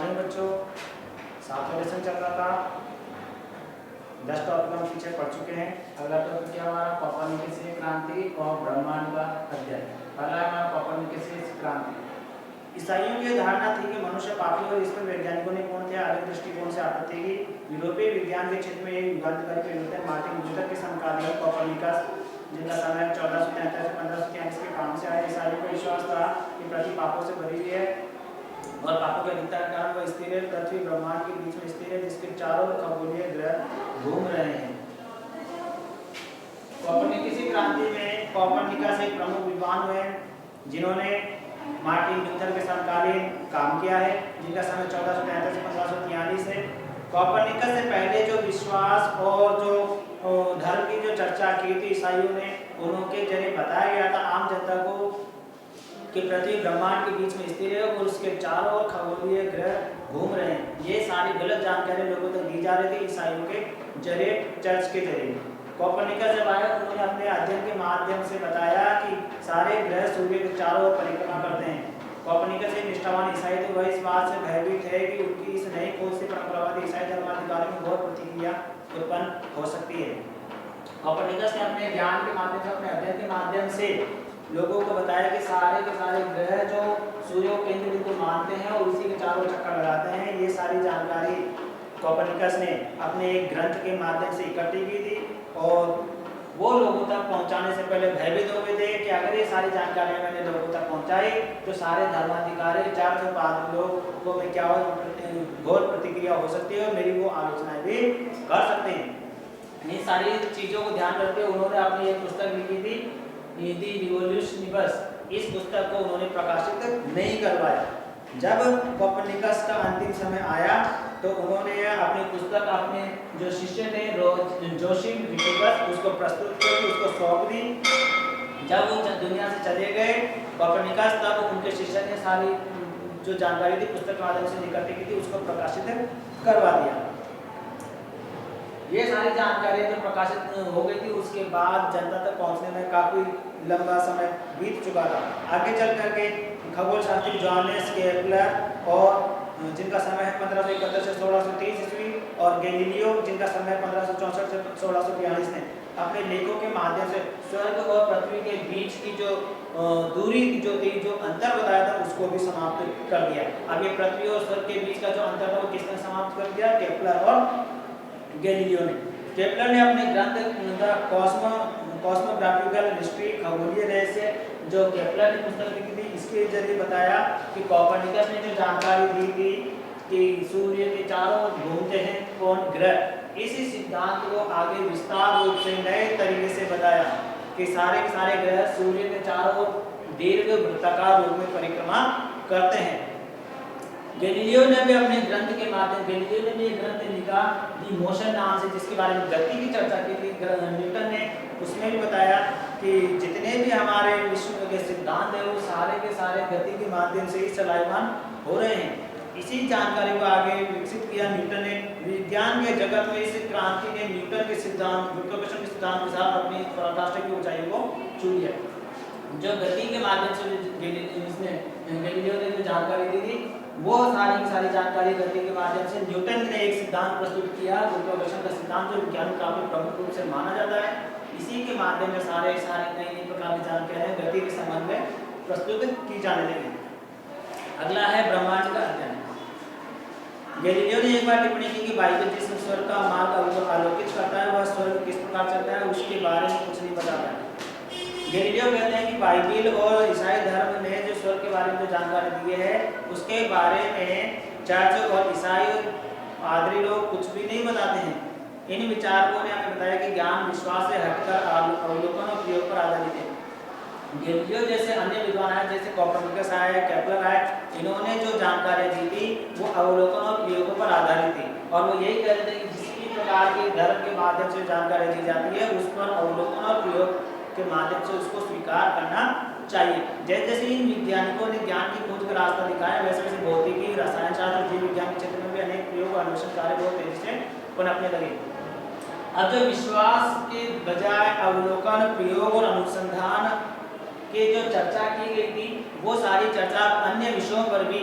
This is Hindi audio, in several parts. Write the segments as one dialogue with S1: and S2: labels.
S1: मॉर्निंग बच्चों, 7वां लेसन चल रहा था। 10 टॉपिक हम पीछे पढ़ चुके हैं। अगला टॉपिक क्या हमारा कोपरनिकसीय क्रांति और ब्रह्मांड का अध्ययन। पहला है हमारा कोपरनिकसीय क्रांति। ईसाइयों की धारणा थी कि मनुष्य पापी और इस पर वैज्ञानिकों ने पूर्णतः अलग दृष्टिकोण से आपत्ति की। यूरोपीय विज्ञान के क्षेत्र में एक युगांतकारी परिवर्तन मार्टिन लूथर के समकालीन कोपरनिकस, जिनका समय 1473 से 1543 के काम से आया। ईसाइयों को विश्वास था कि पृथ्वी पापों से भरी हुई है और पापों के अधिकता के कारण वह स्थिर है। पृथ्वी ब्रह्मांड के बीच में स्थिर है, जिसके चारों खगोलीय ग्रह घूम रहे हैं। कोपरनिकसीय क्रांति में कोपरनिकस एक प्रमुख विद्वान हुए जिन्होंने मार्टिन लूथर के समकालीन काम किया है, जिनका समय 1473 से 1543 है। कोपरनिकस से पहले जो विश्वास और जो धर्म की जो चर्चा की थी ईसाइयों ने, उनके जरिए बताया गया था आम जनता को कि पृथ्वी ब्रह्मांड के बीच में स्थिर है और उसके चारों ओर खगोलीय ग्रह घूम रहे हैं। ये सारी गलत जानकारी लोगों तक दी जा रही थी ईसाइयों के जरिए, चर्च के जरिए। कोपरनिकस जब आए उन्होंने अपने अध्ययन के माध्यम से बताया कि सारे ग्रह सूर्य के चारों ओर परिक्रमा करते हैं। कोपरनिकस एक निष्ठावान ईसाई थे। वह इस बात से भयभीत है कि उनकी इस नई खोज से परंपरावादी ईसाई धर्माधिकारियों में बहुत प्रतिक्रिया उत्पन्न हो सकती है। कोपरनिकस ने अपने ज्ञान के माध्यम से, अपने अध्ययन के माध्यम से लोगों को बताया कि सारे के सारे ग्रह जो सूर्य को केंद्र बिंदु मानते हैं और उसी के चारों चक्कर लगाते हैं। ये सारी जानकारी कोपरनिकस ने अपने एक ग्रंथ के माध्यम से इकट्ठी की थी और वो लोगों तक पहुंचाने से पहले भयभीत हो गए थे कि अगर ये सारी जानकारी मैंने लोगों तक पहुंचाई तो सारे धर्माधिकारी 405 लोगों में क्या हो, घोर प्रतिक्रिया हो सकती है और मेरी वो आलोचनाएं भी कर सकते हैं। इन सारी चीजों को ध्यान रखते हुए उन्होंने अपनी एक पुस्तक लिखी थी, दी रिवोल्यूशनिबस। इस पुस्तक को उन्होंने प्रकाशित नहीं करवाया। जब कोपरनिकस का अंतिम समय आया तो उन्होंने अपनी पुस्तक अपने जो शिष्य थे जोसेफ विक्टोरियस उसको प्रस्तुत करके उसको सौंप दी। जब वो दुनिया से चले गए कोपरनिकस, तब उनके शिष्य ने सारी जो जानकारी थी पुस्तक के माध्यम से इकट्ठी की थी उसको प्रकाशित करवा दिया। ये सारी जानकारी जब प्रकाशित हो गई थी उसके बाद जनता तक पहुंचने में काफी लंबा समय बीत चुका था। आगे चल करके खगोल शास्त्री जोहानेस केपलर और जिनका समय है 1571 से 1630 ईस्वी और गैलीलियो जिनका समय है 1564 से 1642 ने अपने लेखों के माध्यम से स्वर्ग और पृथ्वी के बीच की जो दूरी जो थी, जो अंतर बताया था, उसको भी समाप्त कर दिया। अब ये पृथ्वी और स्वर्ग के बीच का जो अंतर था वो किसने समाप्त कर दिया? केपलर और गैलीलियो ने। केपलर ने अपने ग्रंथ कॉस्मोग्राफिकल हिस्ट्री, खगोलीय रहस्य, जो केपलर ने पुस्तक लिखी थी, इसके जरिए बताया कि कोपरनिकस ने जो जानकारी दी थी कि सूर्य के चारों ओर घूमते हैं कौन ग्रह, इसी सिद्धांत को आगे विस्तार रूप से नए तरीके से बताया कि सारे के सारे ग्रह सूर्य के चारों ओर दीर्घ वृत्ताकार रूप में परिक्रमा करते हैं। गैलीलियो ने भी अपने ग्रंथ के माध्यम गैलीलियो ने भी एक ग्रंथ लिखा दी मोशन नाम से, जिसके बारे में गति की चर्चा की थी न्यूटन ने। उसमें भी बताया कि जितने भी हमारे विश्व के सिद्धांत है वो सारे के सारे गति के माध्यम से ही चलायमान हो रहे हैं। इसी जानकारी को आगे विकसित किया न्यूटन ने। विज्ञान के जगत में इस क्रांति ने न्यूटन के सिद्धांत, गुरुत्वाकर्षण के सिद्धांत के साथ अपनी पराकाष्ठा की ऊंचाई को छू लिया। जो गति के माध्यम से गैलीलियो ने जो जानकारी दी थी वो सारी की सारी जानकारी गति के माध्यम से न्यूटन ने एक सिद्धांत प्रस्तुत किया, गुरुत्वाकर्षण का सिद्धांत, जो विज्ञान में काफी प्रमुख रूप से माना जाता है। इसी के माध्यम से सारे नई प्रकार की जानकारियां गति के संबंध में प्रस्तुत की जाने लगी। अगला है ब्रह्मांड का अध्ययन। गैलीलियो ने एक बार टिप्पणी की कि बाइबल जिस स्वर्ग का मार्ग आलोकित करता है वह स्वर्ग किस प्रकार चलता है उसके बारे में कुछ नहीं बताता है। गैलीलियो कहते हैं कि बाइबल और ईसाई धर्म ने जो स्वर्ग के बारे में जो जानकारी दी है उसके बारे में चर्च और ईसाई पादरी लोग कुछ भी नहीं बताते हैं। इन विचारकों ने हमें बताया कि ज्ञान विश्वास से हटकर अवलोकन और प्रयोग पर आधारित है। गैलीलियो जैसे अन्य विद्वान आए, जैसे कोपरनिकस आए, केपलर आए, इन्होंने जो जानकारी दी थी वो अवलोकन और प्रयोगों पर आधारित थी और वो यही कहते थे कि जिस प्रकार के धर्म के माध्यम से जानकारी दी जाती है उस पर अवलोकन और प्रयोग के माध्यम से उसको स्वीकार करना चाहिए। जैसे जैसे इन वैज्ञानिकों ने ज्ञान की खोज का रास्ता दिखाया वैसे वैसे भौतिकी, रसायन शास्त्र, जीव विज्ञान के क्षेत्र में भी अनेक प्रयोग और अन्वेषण कार्य बहुत तेजी से पनपने लगे। अब जो विश्वास के बजाय अवलोकन, प्रयोग और अनुसंधान के जो चर्चा की गई थी वो सारी चर्चा अन्य विषयों पर भी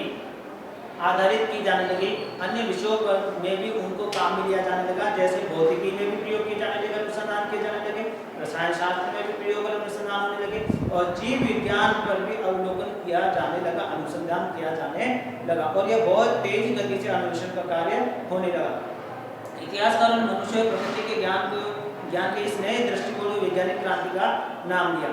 S1: आधारित की जाने लगी। अन्य विषयों पर में भी उनको काम में लिया जाने लगा, जैसे भौतिकी में भी प्रयोग किए जाने लगे, अनुसंधान किए जाने लगे, रसायन शास्त्र में भी प्रयोग और अनुसंधान होने लगे, और जीव विज्ञान पर भी अवलोकन किया जाने लगा, अनुसंधान किया जाने लगा, और यह बहुत तेज गति से अन्वेषण का कार्य होने लगा। इतिहासकारों ने मनुष्य और प्रकृति के ज्ञान के इस नए दृष्टिकोण को वैज्ञानिक क्रांति का नाम दिया।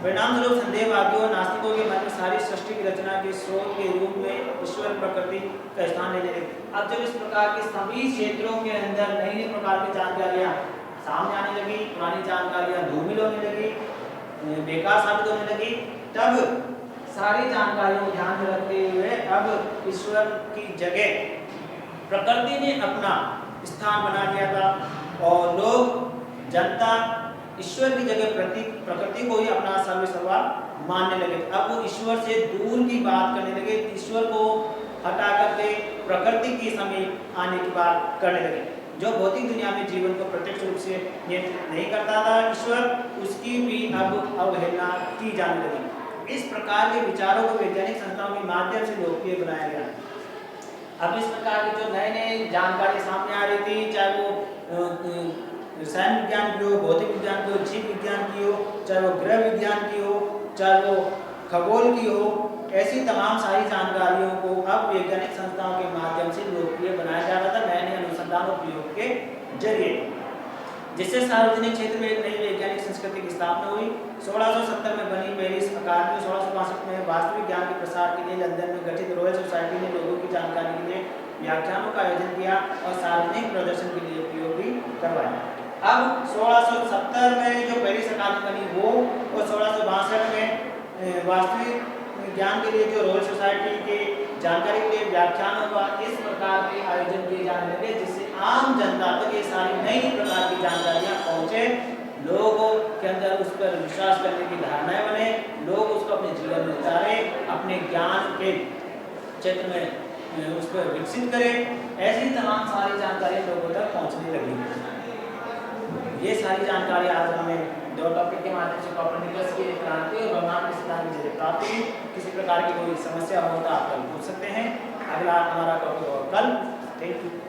S1: परिणामस्वरूप संदेहवादियों और नास्तिकों के मन में सारी सृष्टि की रचना के स्रोत के रूप में ईश्वर प्रकृति का स्थान लेने लगे। अब जब इस प्रकार के सभी क्षेत्रों के अंदर नई नई प्रकार की जानकारियां सामने आने लगी, पुरानी जानकारियां धूमिल होने लगी, बेकार साबित होने लगी, तब सारी जानकारियों को ध्यान में रखते हुए अब ईश्वर की जगह प्रकृति ने अपना स्थान बना दिया था, और लोग जनता ईश्वर की जगह प्रकृति को ही अपना सर्वस्व मानने लगे। अब वो ईश्वर से दूर की बात करने लगे, ईश्वर को हटा करके प्रकृति के समीप आने की बात करने लगे। जो भौतिक दुनिया में जीवन को प्रत्यक्ष रूप से नियंत्रित नहीं करता था ईश्वर, उसकी भी अब अवहेलना की जाने लगी। इस प्रकार के विचारों को वैज्ञानिक संस्थाओं के माध्यम से लोकप्रिय बनाया गया। अब इस प्रकार की जो नए नए जानकारी सामने आ रही थी, चाहे वो रसायन विज्ञान की हो, भौतिक विज्ञान की हो, जीव विज्ञान की हो, चाहे वो ग्रह विज्ञान की हो, चाहे वो खगोल की हो, ऐसी तमाम सारी जानकारियों को अब वैज्ञानिक संस्थाओं के माध्यम से लोकप्रिय बनाया जा रहा था नए नए अनुसंधान और प्रयोग के जरिए, जिससे सार्वजनिक क्षेत्र में एक नई वैज्ञानिक संस्कृति की स्थापना हुई। 1670 में बनी पहली अकादमी 1665 में वास्तविक ज्ञान के प्रसार के लिए लंदन में गठित रॉयल सोसाइटी ने लोगों की जानकारी के लिए व्याख्यानों का आयोजन किया और सार्वजनिक प्रदर्शन के लिए उपयोग भी करवाया। अब 1670 में जो पहली अकादमी बनी वो, और 1662 में वास्तविक ज्ञान के लिए जो रॉयल सोसाइटी के जानकारी के लिए व्याख्यानों का इस प्रकार के आयोजन किए जाने लगे, जिससे आम जनता तक ये सारी नई प्रकार की जानकारियां पहुंचे, लोगों के अंदर उस पर विश्वास करने की धारणाएं बने, लोग उसको अपने जीवन में उतारे, अपने ज्ञान के क्षेत्र में उस पर विकसित करें। ऐसी तमाम सारी जानकारियां लोगों तक पहुंचने लगी। ये सारी जानकारी आज हमें दो टॉपिक के माध्यम से कोpernicus की क्रांति और ब्रह्मांड के सिद्धांत की प्राप्ति। किसी प्रकार की कोई समस्या हो तो आप कल पूछ सकते हैं। अगला हमारा टॉपिक और कल। Thank you.